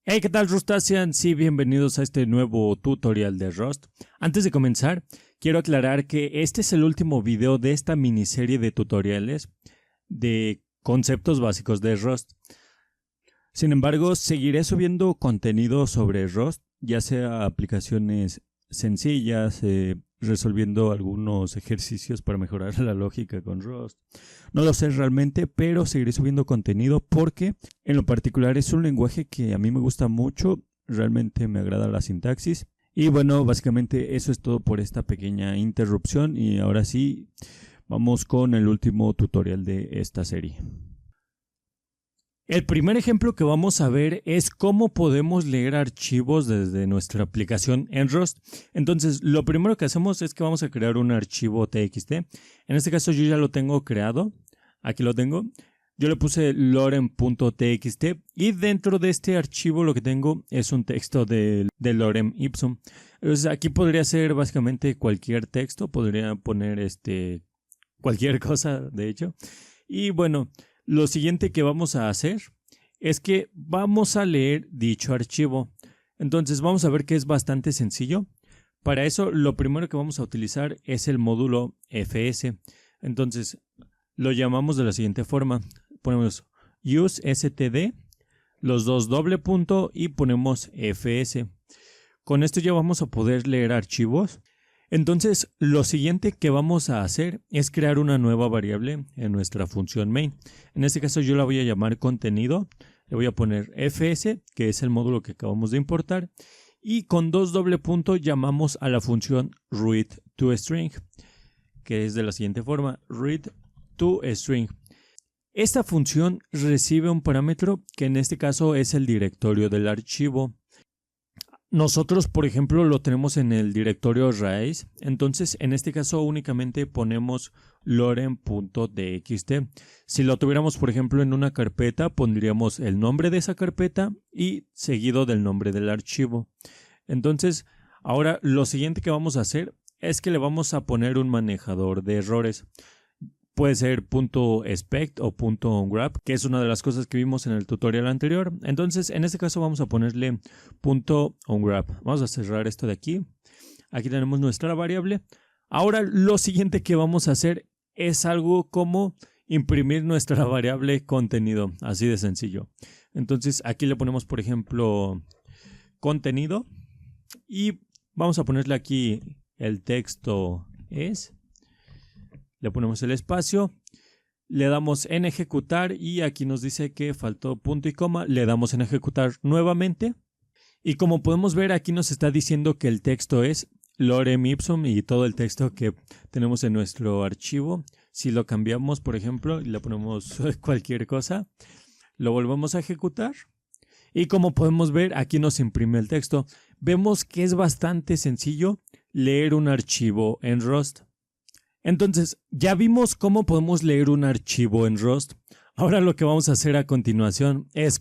Hey, ¿qué tal, Rustasian? Sí, bienvenidos a este nuevo tutorial de Rust. Antes de comenzar, quiero aclarar que este es el último video de esta miniserie de tutoriales de conceptos básicos de Rust. Sin embargo, seguiré subiendo contenido sobre Rust, ya sea aplicaciones sencillas, resolviendo algunos ejercicios para mejorar la lógica con Rust. No lo sé realmente, pero seguiré subiendo contenido porque en lo particular es un lenguaje que a mí me gusta mucho, realmente me agrada la sintaxis. Y bueno, básicamente eso es todo por esta pequeña interrupción y ahora sí, vamos con el último tutorial de esta serie. El primer ejemplo que vamos a ver es cómo podemos leer archivos desde nuestra aplicación en Rust. Entonces, lo primero que hacemos es que vamos a crear un archivo TXT. En este caso yo ya lo tengo creado. Aquí lo tengo. Yo le puse lorem.txt y dentro de este archivo lo que tengo es un texto de lorem ipsum. Entonces, aquí podría ser básicamente cualquier texto. Podría poner cualquier cosa, de hecho. Y bueno, lo siguiente que vamos a hacer es que vamos a leer dicho archivo. Entonces vamos a ver que es bastante sencillo. Para eso lo primero que vamos a utilizar es el módulo fs. Entonces lo llamamos de la siguiente forma. Ponemos useStd, los dos doble punto y ponemos fs. Con esto ya vamos a poder leer archivos. Entonces, lo siguiente que vamos a hacer es crear una nueva variable en nuestra función main. En este caso yo la voy a llamar contenido. Le voy a poner fs, que es el módulo que acabamos de importar. Y con dos doble punto llamamos a la función readToString, que es de la siguiente forma, readToString. Esta función recibe un parámetro que en este caso es el directorio del archivo. Nosotros, por ejemplo, lo tenemos en el directorio raíz, entonces en este caso únicamente ponemos lorem.txt. Si lo tuviéramos, por ejemplo, en una carpeta, pondríamos el nombre de esa carpeta y seguido del nombre del archivo. Entonces, ahora lo siguiente que vamos a hacer es que le vamos a poner un manejador de errores. Puede ser .expect o .grab, que es una de las cosas que vimos en el tutorial anterior. Entonces, en este caso vamos a ponerle .ongrab. Vamos a cerrar esto de aquí. Aquí tenemos nuestra variable. Ahora, lo siguiente que vamos a hacer es algo como imprimir nuestra variable contenido. Así de sencillo. Entonces, aquí le ponemos, por ejemplo, contenido. Y vamos a ponerle aquí el texto es. Le ponemos el espacio, le damos en ejecutar y aquí nos dice que faltó punto y coma, le damos en ejecutar nuevamente y como podemos ver aquí nos está diciendo que el texto es lorem ipsum y todo el texto que tenemos en nuestro archivo. Si lo cambiamos, por ejemplo, y le ponemos cualquier cosa, lo volvemos a ejecutar y como podemos ver aquí nos imprime el texto. Vemos que es bastante sencillo leer un archivo en Rust. Entonces, ya vimos cómo podemos leer un archivo en Rust. Ahora lo que vamos a hacer a continuación es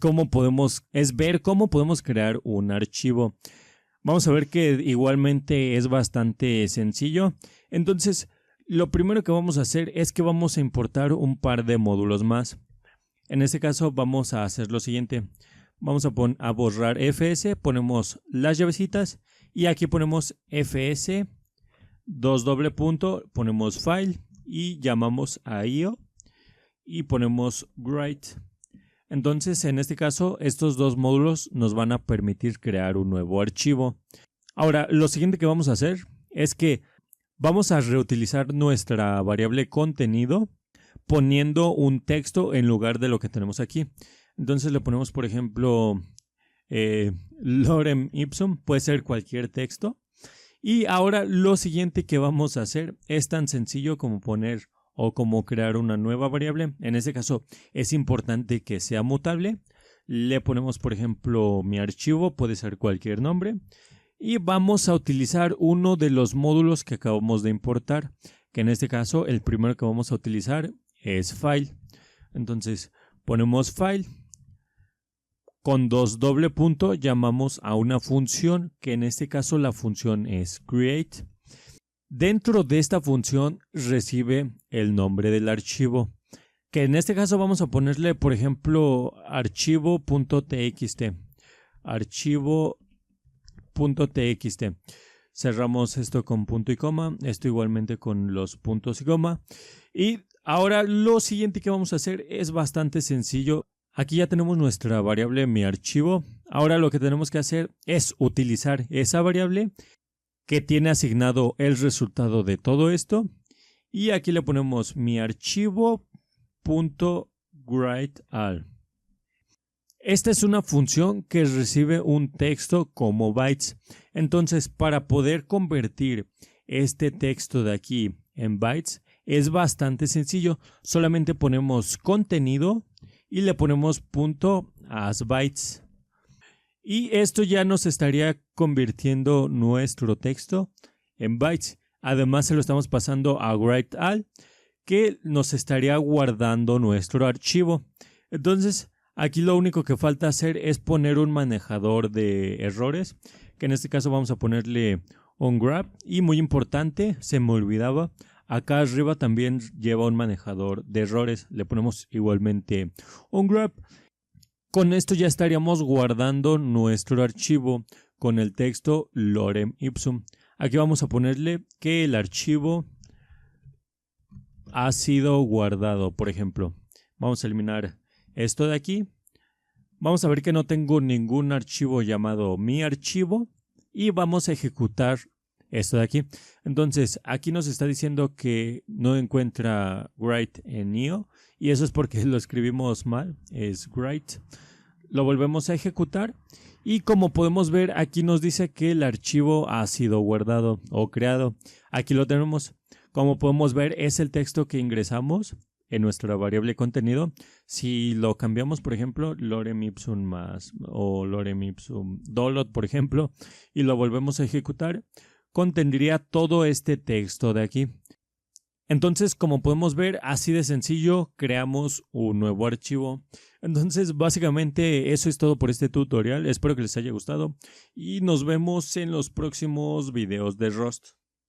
ver cómo podemos crear un archivo. Vamos a ver que igualmente es bastante sencillo. Entonces, lo primero que vamos a hacer es que vamos a importar un par de módulos más. En este caso vamos a hacer lo siguiente. Vamos a borrar fs, ponemos las llavecitas y aquí ponemos fs. Dos doble punto, ponemos file y llamamos a io y ponemos write. Entonces, en este caso, estos dos módulos nos van a permitir crear un nuevo archivo. Ahora, lo siguiente que vamos a hacer es que vamos a reutilizar nuestra variable contenido poniendo un texto en lugar de lo que tenemos aquí. Entonces le ponemos, por ejemplo, lorem ipsum, puede ser cualquier texto. Y ahora lo siguiente que vamos a hacer es tan sencillo como poner o como crear una nueva variable. En este caso es importante que sea mutable. Le ponemos, por ejemplo, mi archivo, puede ser cualquier nombre. Y vamos a utilizar uno de los módulos que acabamos de importar, que en este caso el primero que vamos a utilizar es file. Entonces ponemos file. Con dos doble punto llamamos a una función que en este caso la función es create. Dentro de esta función recibe el nombre del archivo, que en este caso vamos a ponerle por ejemplo archivo.txt. archivo.txt. Cerramos esto con punto y coma, esto igualmente con los puntos y coma. Y ahora lo siguiente que vamos a hacer es bastante sencillo. Aquí ya tenemos nuestra variable mi archivo. Ahora lo que tenemos que hacer es utilizar esa variable que tiene asignado el resultado de todo esto. Y aquí le ponemos mi archivo.writeAll. Esta es una función que recibe un texto como bytes. Entonces, para poder convertir este texto de aquí en bytes, es bastante sencillo. Solamente ponemos contenido y le ponemos .asBytes. Y esto ya nos estaría convirtiendo nuestro texto en bytes. Además, se lo estamos pasando a writeAll, que nos estaría guardando nuestro archivo. Entonces, aquí lo único que falta hacer es poner un manejador de errores, que en este caso vamos a ponerle onGrab. Y muy importante, se me olvidaba, acá arriba también lleva un manejador de errores. Le ponemos igualmente onGrab. Con esto ya estaríamos guardando nuestro archivo con el texto lorem ipsum. Aquí vamos a ponerle que el archivo ha sido guardado, por ejemplo. Vamos a eliminar esto de aquí. Vamos a ver que no tengo ningún archivo llamado mi archivo y vamos a ejecutar esto de aquí. Entonces, aquí nos está diciendo que no encuentra write en IO y eso es porque lo escribimos mal, es write. Lo volvemos a ejecutar y como podemos ver, aquí nos dice que el archivo ha sido guardado o creado. Aquí lo tenemos. Como podemos ver, es el texto que ingresamos en nuestra variable contenido. Si lo cambiamos, por ejemplo, lorem ipsum más o lorem ipsum dolot, por ejemplo, y lo volvemos a ejecutar, contendría todo este texto de aquí. Entonces, como podemos ver, así de sencillo creamos un nuevo archivo. Entonces, básicamente eso es todo por este tutorial. Espero que les haya gustado y nos vemos en los próximos videos de Rust.